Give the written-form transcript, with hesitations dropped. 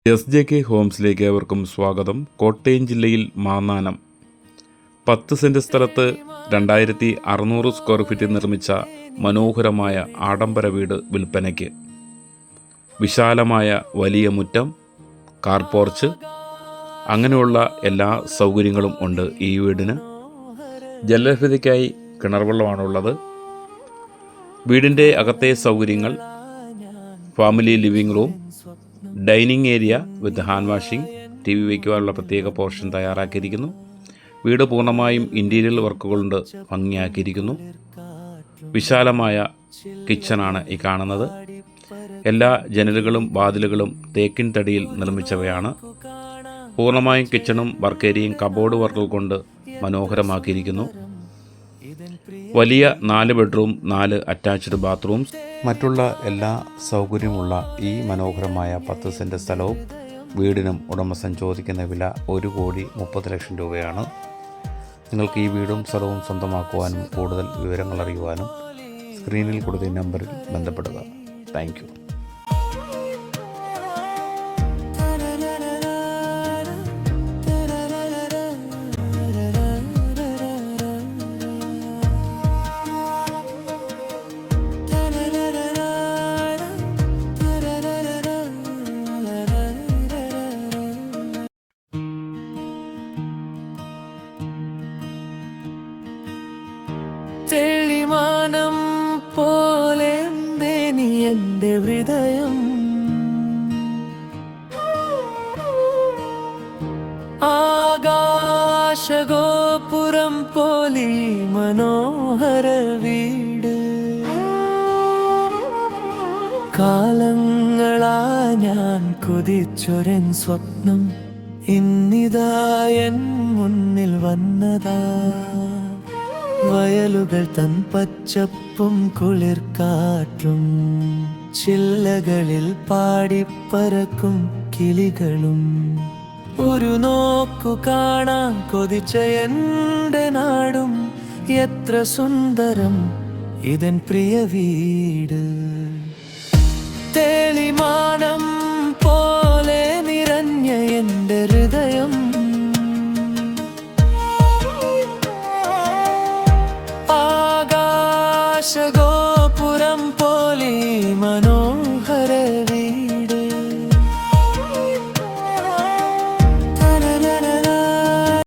SJK ഹോംസിലേക്ക് ഏവർക്കും സ്വാഗതം. കോട്ടയം ജില്ലയിൽ മാന്നാനം 10 സെൻറ് സ്ഥലത്ത് 2600 സ്ക്വയർ ഫീറ്റിൽ നിർമ്മിച്ച മനോഹരമായ ആഡംബര വീട് വിൽപ്പനയ്ക്ക്. വിശാലമായ വലിയ മുറ്റം, കാർ പോർച്ച്, അങ്ങനെയുള്ള എല്ലാ സൗകര്യങ്ങളും ഉണ്ട് ഈ വീടിന്. ജലലഭ്യതയ്ക്കായി കിണർവെള്ളമാണുള്ളത്. വീടിൻ്റെ അകത്തെ സൗകര്യങ്ങൾ: family living room, dining area with hand washing, TV വയ്ക്കുവാനുള്ള പ്രത്യേക പോർഷൻ തയ്യാറാക്കിയിരിക്കുന്നു. വീട് പൂർണ്ണമായും ഇൻറ്റീരിയൽ വർക്കുകൾ കൊണ്ട് ഭംഗിയാക്കിയിരിക്കുന്നു. വിശാലമായ കിച്ചണാണ് ഈ കാണുന്നത്. എല്ലാ ജനലുകളും വാതിലുകളും തേക്കിൻ തടിയിൽ നിർമ്മിച്ചവയാണ്. പൂർണ്ണമായും കിച്ചണും വർക്ക് ഏരിയയും കബോർഡ് വർക്കുകൾ കൊണ്ട് മനോഹരമാക്കിയിരിക്കുന്നു. വലിയ 4 ബെഡ്റൂം, 4 അറ്റാച്ച്ഡ് ബാത്റൂംസ്, മറ്റുള്ള എല്ലാ സൗകര്യമുള്ള ഈ മനോഹരമായ 10 സെൻറ് സ്ഥലവും വീടിനും ഉടമസ്ഥൻ ചോദിക്കുന്ന വില 1,30,00,000 രൂപയാണ്. നിങ്ങൾക്ക് ഈ വീടും സ്ഥലവും സ്വന്തമാക്കുവാനും കൂടുതൽ വിവരങ്ങൾ അറിയുവാനും സ്ക്രീനിൽ കൊടുത്ത നമ്പറിൽ ബന്ധപ്പെടുക. Thank you. തെളിമാനം പോലെ നീ എൻ്റെ ഹൃദയം, ആകാശഗോപുരം പോലെ മനോഹര വീട്. കാലങ്ങളാ ഞാൻ കൊതിച്ചൊരൻ സ്വപ്നം ഇന്നിതാ എൻ മുന്നിൽ വന്നതാ. വയലുകൾ തൻ പച്ചപ്പും കുളിർക്കാറ്റും, ചില്ലകളിൽ പാടിപ്പറക്കും കിളികളും, ഒരു നോക്കു കാണാൻ കൊതിച്ച എൻ്റെ നാടും. എത്ര സുന്ദരം ഇതൻ പ്രിയ വീട്. തെളിമാനം പോലെ നിറഞ്ഞ എൻ്റെ ഹൃദയം, ആകാശഗോ